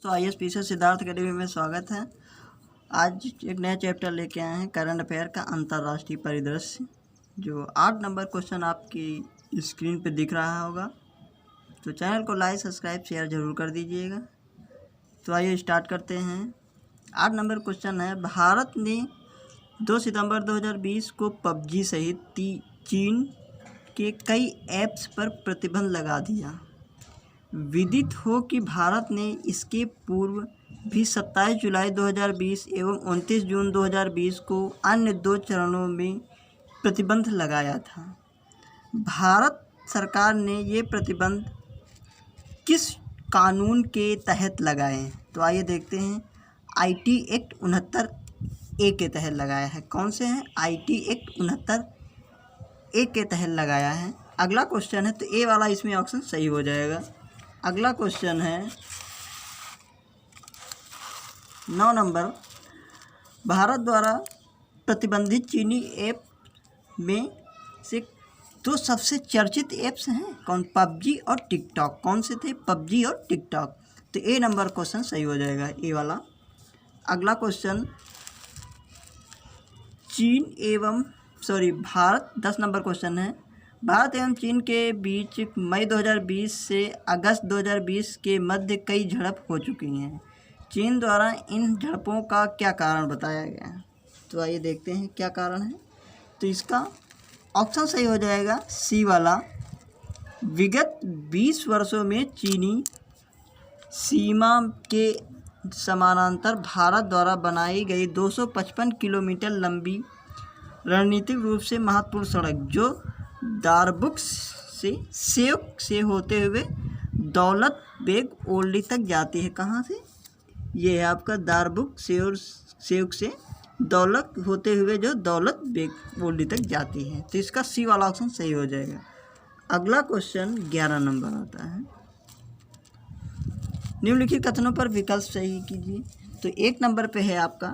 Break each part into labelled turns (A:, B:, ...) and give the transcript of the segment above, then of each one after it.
A: तो ISPC Siddharth academy में स्वागत है। आज एक नया चैप्टर लेके आए हैं करंट अफेयर का अंतर्राष्ट्रीय परिदृश्य। जो 8 नंबर क्वेश्चन आपकी स्क्रीन पे दिख रहा होगा। तो चैनल को लाइक सब्सक्राइब शेयर ज़रूर कर दीजिएगा। तो आइए स्टार्ट करते हैं। 8 नंबर क्वेश्चन है, भारत ने 2 सितंबर 2020 को पबजी सहित चीन के कई ऐप्स पर प्रतिबंध लगा दिया। विदित हो कि भारत ने इसके पूर्व भी 27 जुलाई 2020 एवं 29 जून 2020 को अन्य 2 चरणों में प्रतिबंध लगाया था। भारत सरकार ने ये प्रतिबंध किस कानून के तहत लगाए? तो आइए देखते हैं। IT एक्ट 69A के तहत लगाया है। कौन से हैं? IT एक्ट 69A के तहत लगाया है। अगला क्वेश्चन है, तो ए वाला इसमें ऑप्शन सही हो जाएगा। अगला क्वेश्चन है 9 नंबर, भारत द्वारा प्रतिबंधित चीनी ऐप में से 2 सबसे चर्चित ऐप्स हैं कौन? पबजी और टिकटॉक। कौन से थे? पबजी और टिकटॉक। तो ए नंबर क्वेश्चन सही हो जाएगा, ए वाला। अगला क्वेश्चन भारत 10 नंबर क्वेश्चन है, भारत एवं चीन के बीच मई 2020 से अगस्त 2020 के मध्य कई झड़प हो चुकी हैं। चीन द्वारा इन झड़पों का क्या कारण बताया गया है? तो आइए देखते हैं क्या कारण है। तो इसका ऑप्शन सही हो जाएगा, सी वाला। विगत 20 वर्षों में चीनी सीमा के समानांतर भारत द्वारा बनाई गई 255 किलोमीटर लंबी रणनीतिक रूप से महत्वपूर्ण सड़क, जो दारबुक से सेवक से होते हुए दौलत बेग ओल्डी तक जाती है। कहाँ से? ये है आपका दारबुक सेवक से दौलत होते हुए जो दौलत बेग ओल्डी तक जाती है। तो इसका सी वाला ऑप्शन सही हो जाएगा। अगला क्वेश्चन 11 नंबर आता है, निम्नलिखित कथनों पर विकल्प सही कीजिए। तो 1 नंबर पे है आपका,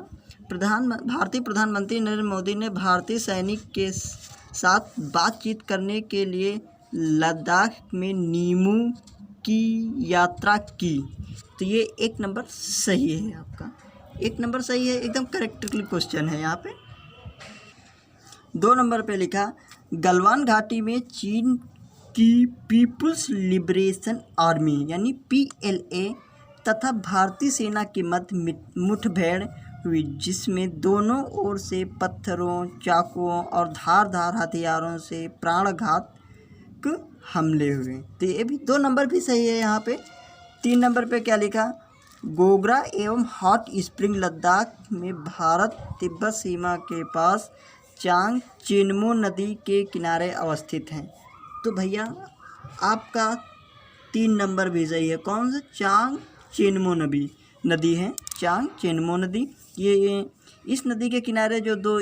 A: भारतीय प्रधानमंत्री नरेंद्र मोदी ने भारतीय सैनिक के साथ बातचीत करने के लिए लद्दाख में नीमू की यात्रा की। तो ये 1 नंबर सही है आपका, 1 नंबर सही है, एकदम करेक्टली क्वेश्चन है यहाँ पे। 2 नंबर पे लिखा, गलवान घाटी में चीन की पीपुल्स लिबरेशन आर्मी यानी PLA तथा भारतीय सेना के मध्य मुठभेड़ हुई, जिसमें दोनों ओर से पत्थरों, चाकुओं और धारदार हथियारों से प्राणघातक हमले हुए। तो ये भी 2 नंबर भी सही है यहाँ पे। 3 नंबर पे क्या लिखा, गोगरा एवं हॉट स्प्रिंग लद्दाख में भारत तिब्बत सीमा के पास चांग चेनमो नदी के किनारे अवस्थित हैं। तो भैया आपका 3 नंबर भी सही है। कौन सा? चांग चेनमो नदी है, चांग चेनमो नदी। ये इस नदी के किनारे जो 2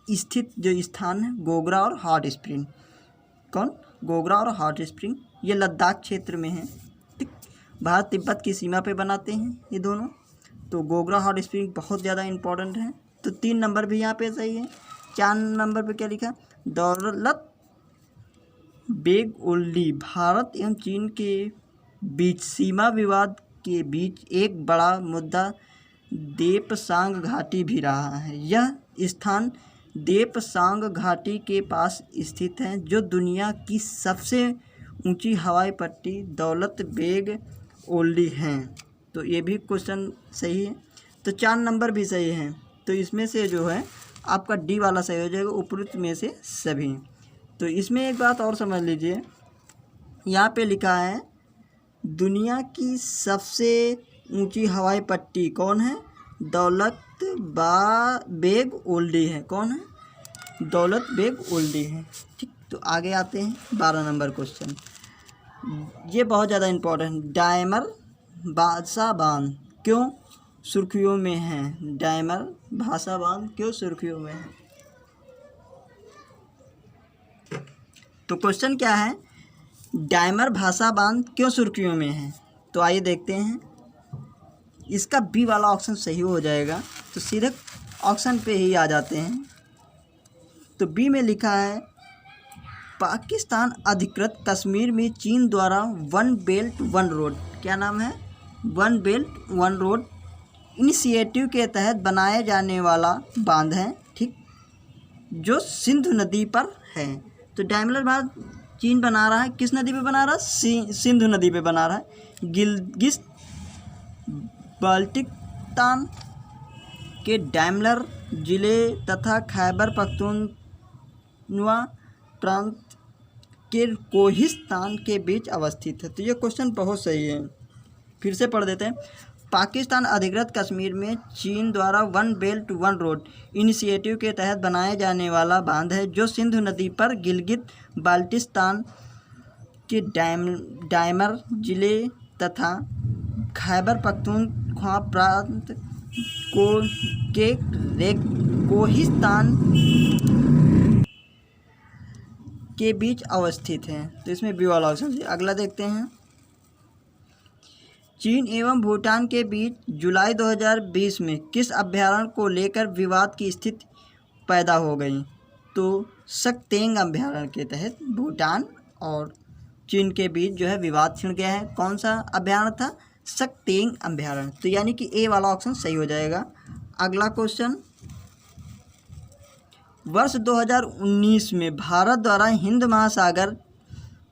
A: स्थित जो स्थान है, गोगरा और हॉट स्प्रिंग। कौन? गोगरा और हॉट स्प्रिंग, ये लद्दाख क्षेत्र में है। ठीक, भारत तिब्बत की सीमा पे बनाते हैं ये दोनों। तो गोगरा हॉट स्प्रिंग बहुत ज़्यादा इम्पोर्टेंट है। तो 3 नंबर भी यहाँ पे सही है। 4 नंबर पे क्या लिखा, दौलत बेग ओल्डी भारत एवं चीन के बीच सीमा विवाद के बीच एक बड़ा मुद्दा देपसांग घाटी भी रहा है। यह स्थान देपसांग घाटी के पास स्थित है, जो दुनिया की सबसे ऊंची हवाई पट्टी दौलत बेग ओल्डी है। तो ये भी क्वेश्चन सही है। तो 4 नंबर भी सही है। तो इसमें से जो है आपका डी वाला सही हो जाएगा, उपरोक्त में से सभी। तो इसमें एक बात और समझ लीजिए, यहाँ पे लिखा है दुनिया की सबसे ऊंची हवाई पट्टी कौन है? दौलत बेग ओल्डी है। कौन है? दौलत बेग ओल्डी है। ठीक, तो आगे आते हैं 12 नंबर क्वेश्चन। ये बहुत ज़्यादा इम्पोर्टेंट, डायमर भाषा बांध क्यों सुर्खियों में है? डायमर भाषा बांध क्यों सुर्खियों में है? तो क्वेश्चन क्या है, डायमर भाषा बांध क्यों सुर्खियों में है? तो आइए देखते हैं। इसका बी वाला ऑप्शन सही हो जाएगा। तो सीधे ऑप्शन पे ही आ जाते हैं। तो बी में लिखा है, पाकिस्तान अधिकृत कश्मीर में चीन द्वारा 1 बेल्ट 1 रोड, क्या नाम है? One belt one road initiative के तहत बनाए जाने वाला बांध है, ठीक, जो सिंधु नदी पर है। तो डैमलर बांध चीन बना रहा है, किस नदी पे बना रहा है? सिंधु नदी पे बना रहा है। गिलगित बाल्टिस्तान के डैमलर जिले तथा खैबर पख्तूनख्वा प्रांत के कोहिस्तान के बीच अवस्थित है। तो ये क्वेश्चन बहुत सही है, फिर से पढ़ देते हैं। पाकिस्तान अधिकृत कश्मीर में चीन द्वारा one belt one road initiative के तहत बनाए जाने वाला बांध है, जो सिंधु नदी पर गिलगित बाल्टिस्तान के डैमर जिले तथा खैबर पख्तूनख्वा प्रांत के कोहिस्तान के बीच अवस्थित है। तो इसमें बी वाला ऑप्शन है। अगला देखते हैं। चीन एवं भूटान के बीच जुलाई 2020 में किस अभयारण्य को लेकर विवाद की स्थिति पैदा हो गई? तो सक्तेंग अभयारण्य के तहत भूटान और चीन के बीच जो है विवाद छिड़ गया है। कौन सा अभयारण्य था? सक्तेंग अभयारण्य। तो यानी कि ए वाला ऑप्शन सही हो जाएगा। अगला क्वेश्चन, वर्ष 2019 में भारत द्वारा हिंद महासागर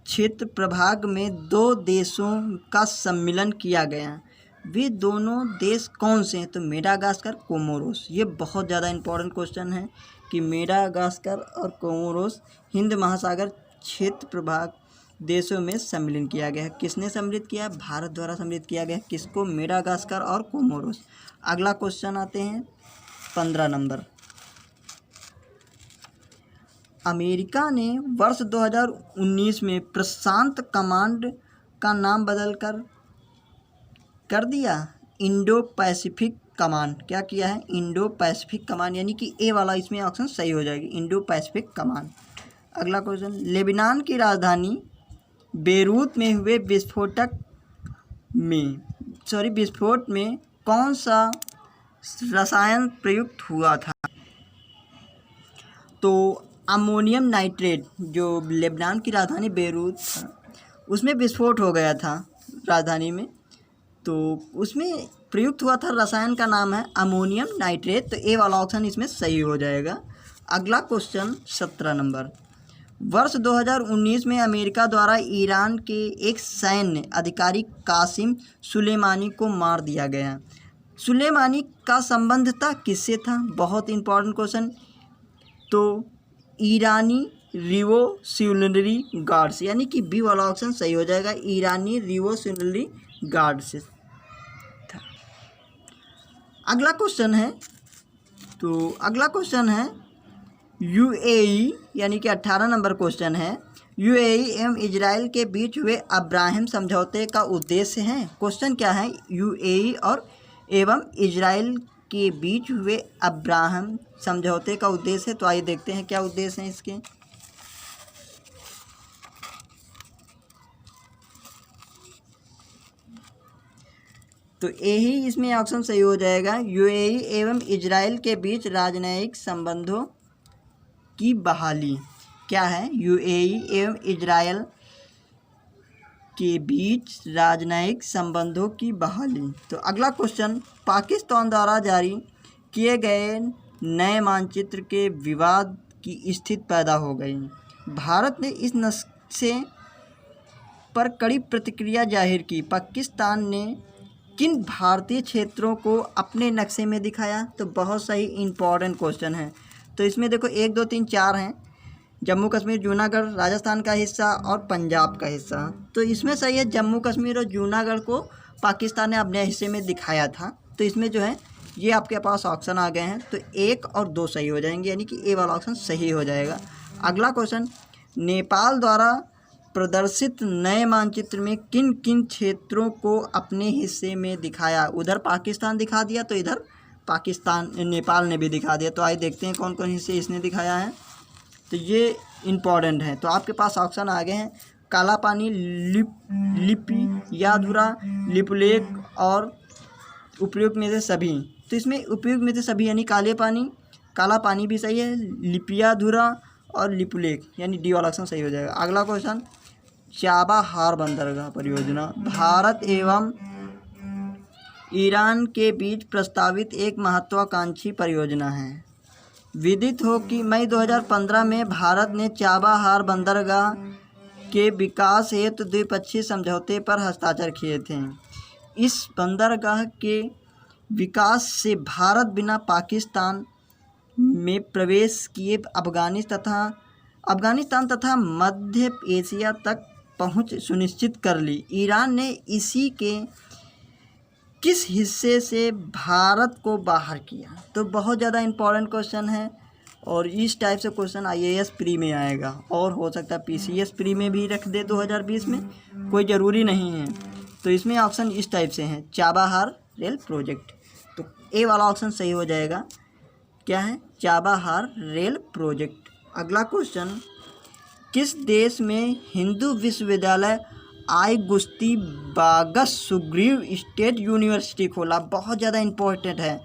A: क्षेत्र प्रभाग में 2 देशों का सम्मेलन किया गया। वे दोनों देश कौन से हैं? तो मेडागास्कर, कोमोरोस। ये बहुत ज़्यादा इंपॉर्टेंट क्वेश्चन है कि मेडागास्कर और कोमोरोस हिंद महासागर क्षेत्र प्रभाग देशों में सम्मिलित किया गया है। किसने सम्मिलित किया? भारत द्वारा सम्मिलित किया गया। किसको? मेडागास्कर और कोमोरोस। अगला क्वेश्चन आते हैं 15 नंबर। अमेरिका ने वर्ष 2019 में प्रशांत कमांड का नाम बदल कर दिया इंडो पैसिफिक कमांड। क्या किया है? इंडो पैसिफिक कमांड, यानी कि ए वाला इसमें ऑप्शन सही हो जाएगी, इंडो पैसिफिक कमांड। अगला क्वेश्चन, लेबनान की राजधानी बेरूत में हुए विस्फोट में कौन सा रसायन प्रयुक्त हुआ था? तो अमोनियम नाइट्रेट, जो लेबनान की राजधानी बेरूत था उसमें विस्फोट हो गया था राजधानी में, तो उसमें प्रयुक्त हुआ था रसायन का नाम है अमोनियम नाइट्रेट। तो ए वाला ऑप्शन इसमें सही हो जाएगा। अगला क्वेश्चन 17 नंबर। वर्ष 2019 में अमेरिका द्वारा ईरान के एक सैन्य अधिकारी कासिम सुलेमानी को मार दिया गया। सुलेमानी का संबंध था किससे था? बहुत इंपॉर्टेंट क्वेश्चन। तो ईरानी रिवोल्यूशनरी गार्ड्स, यानी कि बी वाला ऑप्शन सही हो जाएगा, ईरानी रिवोल्यूशनरी गार्ड से था। अगला क्वेश्चन है, तो अगला क्वेश्चन है यूएई, यानी कि 18 नंबर क्वेश्चन है। यूएई एवं इजराइल के बीच हुए अब्राहम समझौते का उद्देश्य है। क्वेश्चन क्या है? यूएई और एवं इजराइल के बीच हुए अब्राहम समझौते का उद्देश्य है। तो आइए देखते हैं क्या उद्देश्य है इसके। तो यही इसमें ऑप्शन सही हो जाएगा, यूएई एवं इजराइल के बीच राजनयिक संबंधों की बहाली। क्या है? यूएई एवं इजराइल के बीच राजनयिक संबंधों की बहाली। तो अगला क्वेश्चन, पाकिस्तान द्वारा जारी किए गए नए मानचित्र के विवाद की स्थिति पैदा हो गई। भारत ने इस नक्शे पर कड़ी प्रतिक्रिया जाहिर की। पाकिस्तान ने किन भारतीय क्षेत्रों को अपने नक्शे में दिखाया? तो बहुत सही इंपॉर्टेंट क्वेश्चन है। तो इसमें देखो 1 2 3 4 हैं, जम्मू कश्मीर, जूनागढ़, राजस्थान का हिस्सा और पंजाब का हिस्सा। तो इसमें सही है, जम्मू कश्मीर और जूनागढ़ को पाकिस्तान ने अपने हिस्से में दिखाया था। तो इसमें जो है ये आपके पास ऑप्शन आ गए हैं, तो 1 और 2 सही हो जाएंगे, यानी कि ए वाला ऑप्शन सही हो जाएगा। अगला क्वेश्चन, नेपाल द्वारा प्रदर्शित नए मानचित्र में किन किन क्षेत्रों को अपने हिस्से में दिखाया? उधर पाकिस्तान दिखा दिया, तो इधर नेपाल ने भी दिखा दिया। तो आइए देखते हैं कौन कौन हिस्से इसने दिखाया है। तो ये इम्पॉर्टेंट है। तो आपके पास ऑप्शन आ गए हैं, काला पानी, लिपियाधुरा, लिपुलेख और उपयुक्त में से सभी। तो इसमें उपयुक्त में से सभी यानी काला पानी भी सही है, लिपियाधुरा और लिपुलेख, यानी डी वाला ऑप्शन सही हो जाएगा। अगला क्वेश्चन, चाबाहार बंदरगाह परियोजना भारत एवं ईरान के बीच प्रस्तावित एक महत्वाकांक्षी परियोजना है। विदित हो कि मई 2015 में भारत ने चाबाहार बंदरगाह के विकास हेतु द्विपक्षीय समझौते पर हस्ताक्षर किए थे। इस बंदरगाह के विकास से भारत बिना पाकिस्तान में प्रवेश किए अफगानिस्तान तथा मध्य एशिया तक पहुंच सुनिश्चित कर ली। ईरान ने इसी के किस हिस्से से भारत को बाहर किया? तो बहुत ज़्यादा इम्पोर्टेंट क्वेश्चन है और इस टाइप से क्वेश्चन IAS प्री में आएगा और हो सकता है PCS प्री में भी रख दे 2020 में, कोई ज़रूरी नहीं है। तो इसमें ऑप्शन इस टाइप से हैं, चाबाहार रेल प्रोजेक्ट। तो ए वाला ऑप्शन सही हो जाएगा। क्या है? Chabahar rail project. अगला क्वेश्चन, किस देश में हिंदू विश्वविद्यालय आईगुस्ती बागस सुग्रीव स्टेट यूनिवर्सिटी खोला? बहुत ज़्यादा इम्पोर्टेंट है।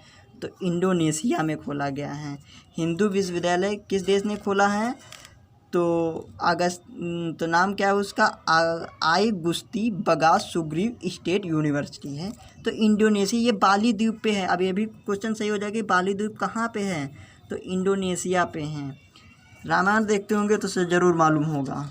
A: तो इंडोनेशिया में खोला गया है। हिंदू विश्वविद्यालय किस देश ने खोला है? तो नाम क्या है उसका? आईगुस्ती बागस सुग्रीव स्टेट यूनिवर्सिटी है। तो इंडोनेशिया, ये बाली द्वीप पे है। अब ये भी क्वेश्चन सही हो जाएगा कि बाली द्वीप कहाँ पे है? तो इंडोनेशिया पे है। रामायण देखते होंगे तो से ज़रूर मालूम होगा।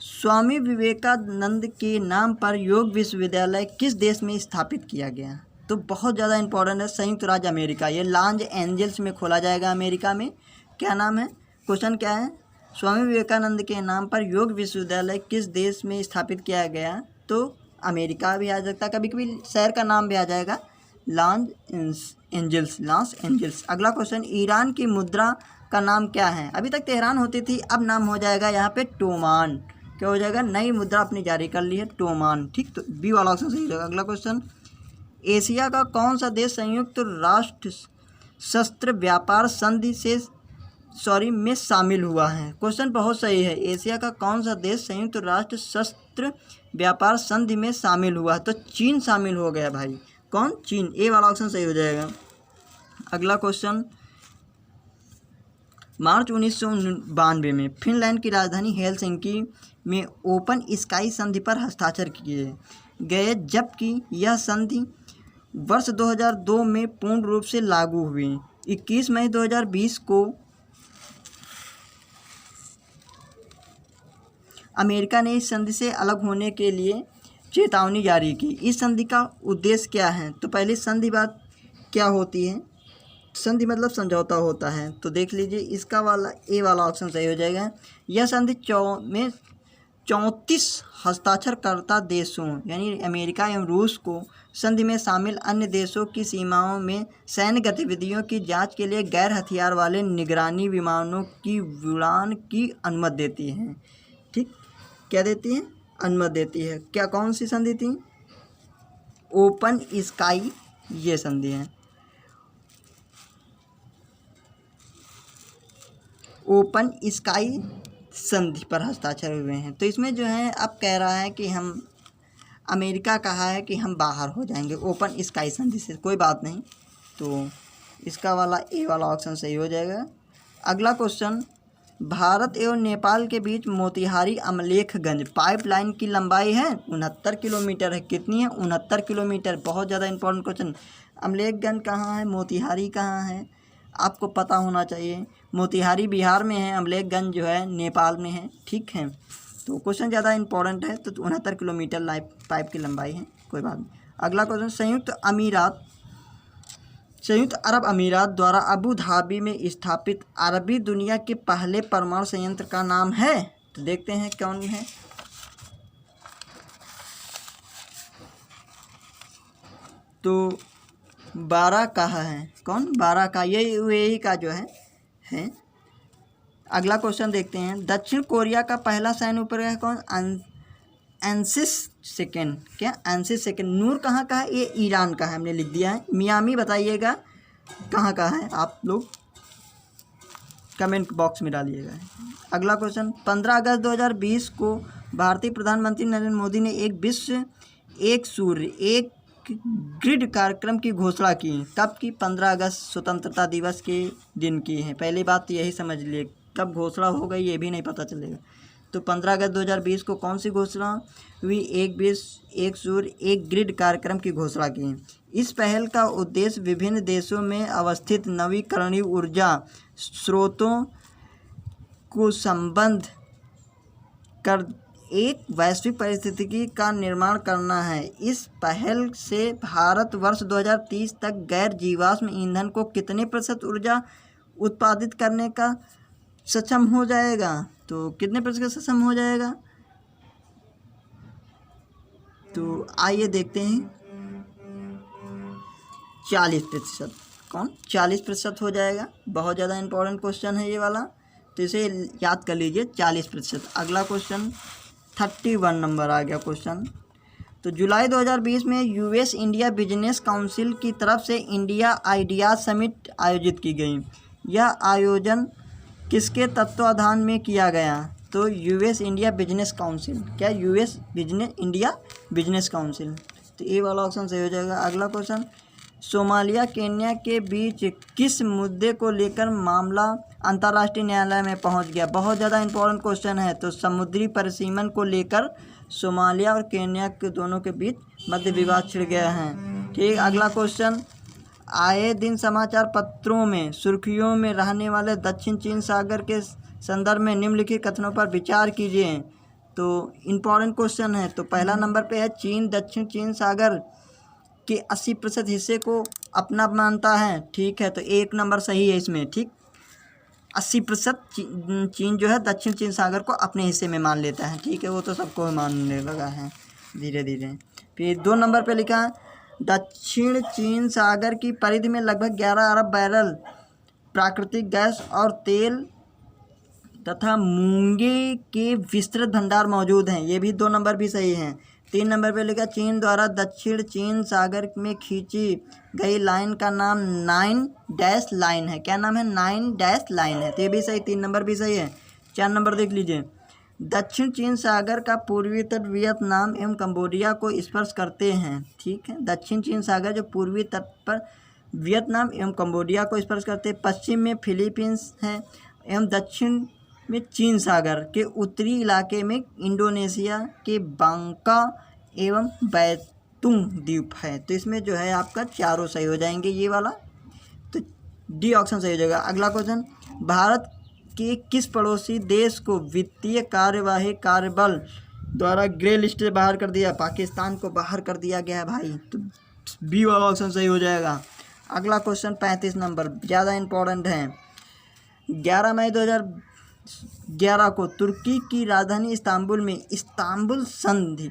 A: स्वामी विवेकानंद के नाम पर योग विश्वविद्यालय किस देश में स्थापित किया गया? तो बहुत ज़्यादा इंपॉर्टेंट है, संयुक्त राज्य अमेरिका। ये लॉस एंजल्स में खोला जाएगा, अमेरिका में। क्या नाम है? क्वेश्चन क्या है? स्वामी विवेकानंद के नाम पर योग विश्वविद्यालय किस देश में स्थापित किया गया? तो अमेरिका भी आ सकता है, कभी कभी शहर का नाम भी आ जाएगा, लॉस एंजल्स। अगला क्वेश्चन, ईरान की मुद्रा का नाम क्या है? अभी तक तेहरान होती थी, अब नाम हो जाएगा यहाँ पे टोमान। क्या हो जाएगा? नई मुद्रा अपनी जारी कर ली है, टोमान। ठीक, तो बी वाला ऑप्शन सही होगा। अगला क्वेश्चन, एशिया का कौन सा देश संयुक्त राष्ट्र शस्त्र व्यापार संधि में शामिल हुआ है? क्वेश्चन बहुत सही है। एशिया का कौन सा देश संयुक्त राष्ट्र शस्त्र व्यापार संधि में शामिल हुआ है? तो चीन शामिल हो गया भाई। कौन? चीन। ए वाला ऑप्शन सही हो जाएगा। अगला क्वेश्चन, मार्च 1992 में फिनलैंड की राजधानी हेलसिंकी में ओपन स्काई संधि पर हस्ताक्षर किए गए, जबकि यह संधि वर्ष 2002 में पूर्ण रूप से लागू हुई। 21 मई 2020 को अमेरिका ने इस संधि से अलग होने के लिए चेतावनी जारी की। इस संधि का उद्देश्य क्या है? तो पहले संधि बात क्या होती है? संधि मतलब समझौता होता है। तो देख लीजिए, इसका वाला ए वाला ऑप्शन सही हो जाएगा। यह संधि में 34 हस्ताक्षरकर्ता देशों यानी अमेरिका एवं रूस को संधि में शामिल अन्य देशों की सीमाओं में सैन्य गतिविधियों की जांच के लिए गैर हथियार वाले निगरानी विमानों की उड़ान की अनुमति देती है। ठीक, क्या देती है? अनुमति देती है। क्या, कौन सी संधि थी? ओपन स्काई, ये संधि है। ओपन स्काई संधि पर हस्ताक्षर हुए हैं। तो इसमें जो है अब कह रहा है कि हम, अमेरिका कहा है कि हम बाहर हो जाएंगे ओपन स्काई संधि से, कोई बात नहीं। तो इसका वाला ए वाला ऑप्शन सही हो जाएगा। अगला क्वेश्चन, भारत एवं नेपाल के बीच मोतिहारी अमलेखगंज पाइपलाइन की लंबाई है 69 किलोमीटर है। कितनी है? 69 किलोमीटर। बहुत ज़्यादा इंपॉर्टेंट क्वेश्चन। अमलेखगंज कहाँ है? मोतिहारी कहाँ है? आपको पता होना चाहिए। मोतिहारी बिहार में है, अमलेखगंज जो है नेपाल में है। ठीक है, तो क्वेश्चन ज़्यादा इंपॉर्टेंट है। तो 69 किलोमीटर पाइप की लंबाई है, कोई बात नहीं। अगला क्वेश्चन, संयुक्त अरब अमीरात द्वारा अबू धाबी में स्थापित अरबी दुनिया के पहले परमाणु संयंत्र का नाम है? तो देखते हैं कौन है। तो बारा कहा है। कौन? बारा का, ये यूएई का जो है। अगला क्वेश्चन देखते हैं, दक्षिण कोरिया का पहला सैन्य उपग्रह कौन? ANASIS second. क्या? ANASIS second. नूर कहाँ का है? ये ईरान का है, हमने लिख दिया है। मियामी बताइएगा कहाँ का है, आप लोग कमेंट बॉक्स में डालिएगा। अगला क्वेश्चन, 15 अगस्त 2020 को भारतीय प्रधानमंत्री नरेंद्र मोदी ने एक विश्व एक सूर्य एक ग्रिड कार्यक्रम की घोषणा की। कब की? 15 अगस्त स्वतंत्रता दिवस के दिन की है। पहली बात तो यही समझ लिए, कब घोषणा हो गई ये भी नहीं पता चलेगा। तो 15 अगस्त 2020 को कौन सी घोषणा हुई? एक विश्व एक सूर्य एक ग्रिड कार्यक्रम की घोषणा की। इस पहल का उद्देश्य विभिन्न देशों में अवस्थित नवीकरणीय ऊर्जा स्रोतों को संबद्ध कर एक वैश्विक पारिस्थितिकी का निर्माण करना है। इस पहल से भारत वर्ष 2030 तक गैर जीवाश्म ईंधन को कितने प्रतिशत ऊर्जा उत्पादित करने का सक्षम हो जाएगा? तो कितने प्रतिशत सक्षम हो जाएगा? तो आइए देखते हैं। 40%। कौन? 40% हो जाएगा। बहुत ज़्यादा इंपॉर्टेंट क्वेश्चन है ये वाला, तो इसे याद कर लीजिए 40%। अगला क्वेश्चन 31 नंबर आ गया क्वेश्चन। तो जुलाई 2020 में यूएस इंडिया बिजनेस काउंसिल की तरफ से इंडिया आइडियाज समिट आयोजित की गई। यह आयोजन किसके तत्वाधान में किया गया? तो यूएस इंडिया बिजनेस काउंसिल। क्या? US India business council. तो ये वाला ऑप्शन सही हो जाएगा। अगला क्वेश्चन, सोमालिया केन्या के बीच किस मुद्दे को लेकर मामला अंतर्राष्ट्रीय न्यायालय में पहुंच गया? बहुत ज़्यादा इंपॉर्टेंट क्वेश्चन है। तो समुद्री परिसीमन को लेकर सोमालिया और केन्या के दोनों के बीच मध्य विवाद छिड़ गया है। ठीक। अगला क्वेश्चन, आए दिन समाचार पत्रों में सुर्खियों में रहने वाले दक्षिण चीन सागर के संदर्भ में निम्नलिखित कथनों पर विचार कीजिए। तो इम्पॉर्टेंट क्वेश्चन है। तो पहला नंबर पे है, चीन दक्षिण चीन सागर के 80% हिस्से को अपना मानता है। ठीक है, तो एक नंबर सही है इसमें। ठीक, 80% चीन जो है दक्षिण चीन सागर को अपने हिस्से में मान लेता है। ठीक है, वो तो सबको मानने लगा है धीरे धीरे। फिर 2 नंबर पे लिखा है, दक्षिण चीन सागर की परिधि में लगभग 11 अरब बैरल प्राकृतिक गैस और तेल तथा मूंगे के विस्तृत भंडार मौजूद हैं। ये भी 2 नंबर भी सही हैं। 3 नंबर पे लिखा, चीन द्वारा दक्षिण चीन सागर में खींची गई लाइन का नाम 9 डैश लाइन है। क्या नाम है? 9 डैश लाइन है। तो ये भी सही, 3 नंबर भी सही है। 4 नंबर देख लीजिए, दक्षिण चीन सागर का पूर्वी तट वियतनाम एवं कंबोडिया को स्पर्श करते हैं। ठीक है, दक्षिण चीन सागर जो पूर्वी तट पर वियतनाम एवं कंबोडिया को स्पर्श करते हैं। पश्चिम में फिलीपींस है एवं दक्षिण में चीन सागर के उत्तरी इलाके में इंडोनेशिया के बांका एवं बैतुंग द्वीप है। तो इसमें जो है आपका चारों सही हो जाएंगे ये वाला, तो डी ऑप्शन सही हो जाएगा। अगला क्वेश्चन, भारत के किस पड़ोसी देश को वित्तीय कार्यवाही कार्यबल द्वारा ग्रे लिस्ट से बाहर कर दिया? पाकिस्तान को बाहर कर दिया गया है भाई, तो बी वाला ऑप्शन सही हो जाएगा। अगला क्वेश्चन 35 नंबर ज़्यादा इंपॉर्टेंट है। 11 मई 2011 को तुर्की की राजधानी इस्तांबुल में इस्तांबुल संधि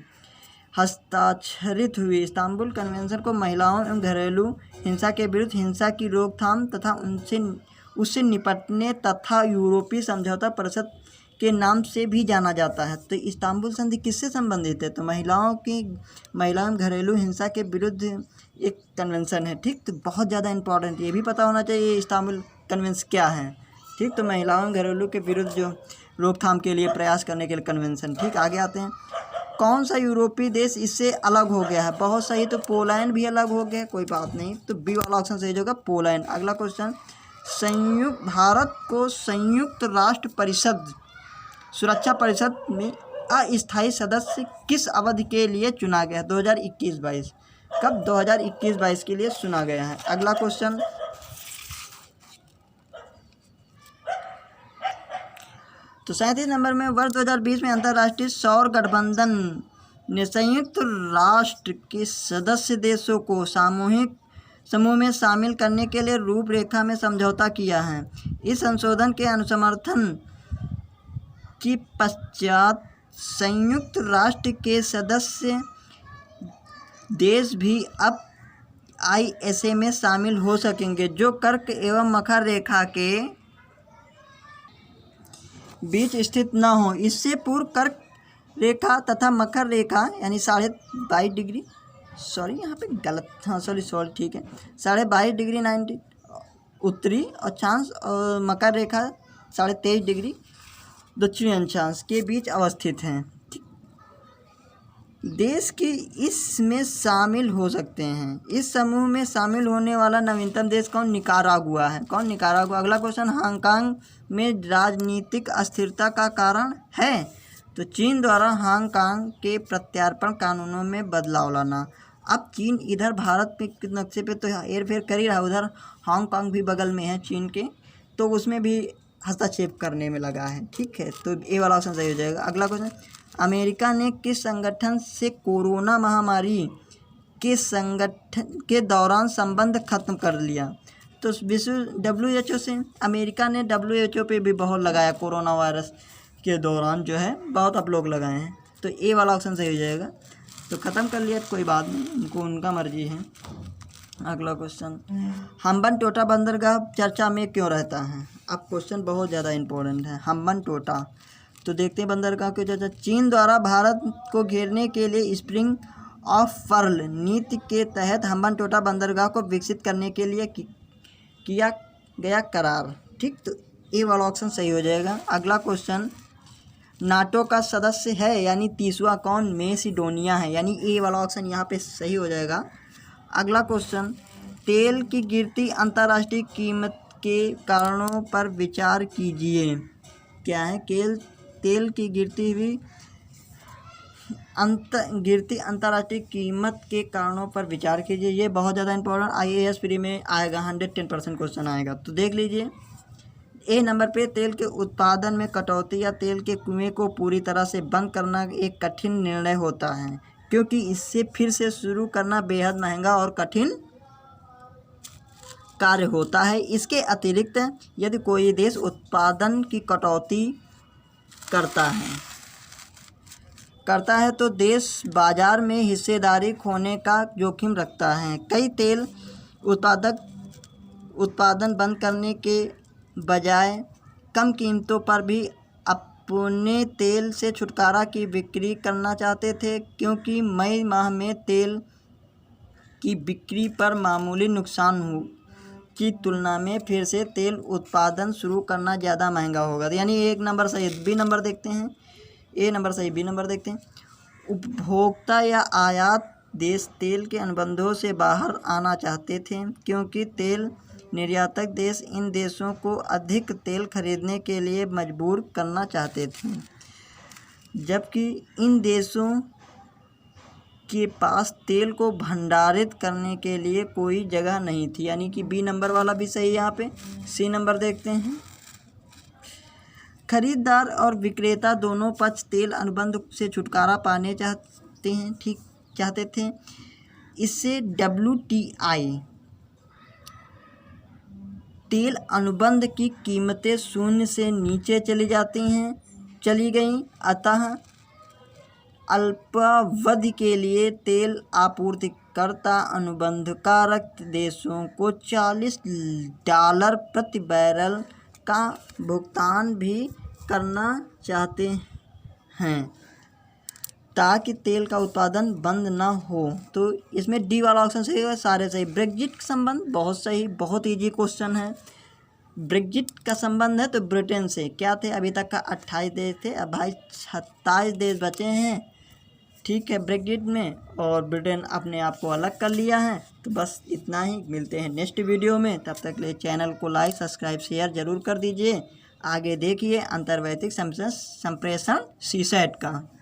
A: हस्ताक्षरित हुई। इस्तांबुल कन्वेंशन को महिलाओं एवं घरेलू हिंसा के विरुद्ध हिंसा की रोकथाम तथा उससे निपटने तथा यूरोपीय समझौता परिषद के नाम से भी जाना जाता है। तो इस्तांबुल संधि किससे संबंधित है? तो महिलाओं घरेलू हिंसा के विरुद्ध एक कन्वेंशन है। ठीक, तो बहुत ज़्यादा इंपॉर्टेंट, ये भी पता होना चाहिए इस्तांबुल कन्वेंशन क्या है। ठीक, तो महिलाओं घरेलू के विरुद्ध जो रोकथाम के लिए प्रयास करने के लिए कन्वेंशन। ठीक, आगे आते हैं, कौन सा यूरोपीय देश इससे अलग हो गया है? बहुत सही, तो पोलैंड भी अलग हो गया, कोई बात नहीं, तो बी वाला ऑप्शन सही होगा पोलैंड। अगला क्वेश्चन, भारत को संयुक्त राष्ट्र परिषद सुरक्षा परिषद में अस्थायी सदस्य किस अवधि के लिए चुना गया? 2021-22। कब? 2021-22 के लिए चुना गया है। अगला क्वेश्चन, तो 37 नंबर में, वर्ष 2020 में अंतर्राष्ट्रीय सौर गठबंधन ने संयुक्त राष्ट्र के सदस्य देशों को समूह में शामिल करने के लिए रूपरेखा में समझौता किया है। इस संशोधन के अनुसमर्थन के पश्चात संयुक्त राष्ट्र के सदस्य देश भी अब ISA में शामिल हो सकेंगे जो कर्क एवं मकर रेखा के बीच स्थित न हो। इससे पूर्व कर्क रेखा तथा मकर रेखा यानी 22.5 डिग्री, सॉरी यहाँ पे गलत, हाँ सॉरी ठीक है, 22.5 डिग्री 90 उत्तरी अक्षांश और मकर रेखा 23.5 डिग्री दक्षिणी अक्षांश के बीच अवस्थित हैं। देश के इसमें शामिल हो सकते हैं। इस समूह में शामिल होने वाला नवीनतम देश कौन? निकारागुआ है। कौन? निकारागुआ। अगला क्वेश्चन, हांगकांग में राजनीतिक अस्थिरता का कारण है? तो चीन द्वारा हांगकांग के प्रत्यार्पण कानूनों में बदलाव लाना। अब चीन इधर भारत पे नक्शे पे तो हेरफेर कर ही रहा है, उधर हांगकांग भी बगल में है चीन के, तो उसमें भी हस्तक्षेप करने में लगा है। ठीक है, तो ये वाला ऑप्शन सही हो जाएगा। अगला क्वेश्चन, अमेरिका ने किस संगठन से कोरोना महामारी के संगठन के दौरान संबंध खत्म कर लिया? तो विश्व WHO से। अमेरिका ने WHO पे भी बहुत लगाया, कोरोना वायरस के दौरान जो है बहुत आप लोग लगाए हैं, तो ए वाला ऑप्शन सही हो जाएगा। तो ख़त्म कर लिया, कोई बात नहीं, उनको उनका मर्जी है। अगला क्वेश्चन, हम्बनटोटा बंदरगाह चर्चा में क्यों रहता है? अब क्वेश्चन बहुत ज़्यादा इंपॉर्टेंट है। हम्बनटोटा, तो देखते हैं बंदरगाह क्यों चर्चा। चीन द्वारा भारत को घेरने के लिए स्प्रिंग ऑफ पर्ल नीति के तहत हम्बनटोटा बंदरगाह को विकसित करने के लिए किया गया करार। ठीक, तो ये वाला ऑप्शन सही हो जाएगा। अगला क्वेश्चन, नाटो का सदस्य है यानी 30वां कौन? मैसिडोनिया है, यानी ए वाला ऑप्शन यहाँ पे सही हो जाएगा। अगला क्वेश्चन, तेल की गिरती अंतर्राष्ट्रीय कीमत के कारणों पर विचार कीजिए। क्या है? तेल की गिरती अंतर्राष्ट्रीय कीमत के कारणों पर विचार कीजिए। ये बहुत ज़्यादा इंपॉर्टेंट, IAS प्री में आएगा, 110% क्वेश्चन आएगा। तो देख लीजिए, ए नंबर पे, तेल के उत्पादन में कटौती या तेल के कुएं को पूरी तरह से बंद करना एक कठिन निर्णय होता है, क्योंकि इससे फिर से शुरू करना बेहद महंगा और कठिन कार्य होता है। इसके अतिरिक्त यदि कोई देश उत्पादन की कटौती करता है तो देश बाजार में हिस्सेदारी खोने का जोखिम रखता है। कई तेल उत्पादन बंद करने के बजाय कम कीमतों पर भी अपने तेल से छुटकारा की बिक्री करना चाहते थे, क्योंकि मई माह में तेल की बिक्री पर मामूली नुकसान की तुलना में फिर से तेल उत्पादन शुरू करना ज़्यादा महंगा होगा। यानी एक नंबर सही, बी नंबर देखते हैं, ए नंबर सही, बी नंबर देखते हैं। उपभोक्ता या आयात देश तेल के अनुबंधों से बाहर आना चाहते थे, क्योंकि तेल निर्यातक देश इन देशों को अधिक तेल खरीदने के लिए मजबूर करना चाहते थे, जबकि इन देशों के पास तेल को भंडारित करने के लिए कोई जगह नहीं थी। यानी कि बी नंबर वाला भी सही है यहाँ पे। सी नंबर देखते हैं, खरीदार और विक्रेता दोनों पक्ष तेल अनुबंध से छुटकारा पाने चाहते थे। इससे WTI तेल अनुबंध की कीमतें शून्य से नीचे चली गईं। अतः अल्पावधि के लिए तेल आपूर्तिकर्ता अनुबंधकारक देशों को $40 प्रति बैरल का भुगतान भी करना चाहते हैं, ताकि तेल का उत्पादन बंद ना हो। तो इसमें डी वाला ऑप्शन सही है, सारे सही। ब्रेग्जिट का संबंध बहुत सही, बहुत इजी क्वेश्चन है। ब्रेग्जिट का संबंध है तो ब्रिटेन से। क्या थे अभी तक का? 28 देश थे, अब भाई 27 देश बचे हैं। ठीक है, ब्रेग्जिट में, और ब्रिटेन अपने आप को अलग कर लिया है। तो बस इतना ही, मिलते हैं नेक्स्ट वीडियो में। तब तक के लिए चैनल को लाइक, सब्सक्राइब, शेयर ज़रूर कर दीजिए। आगे देखिए अंतर्वैयक्तिक संप्रेषण CSAT का।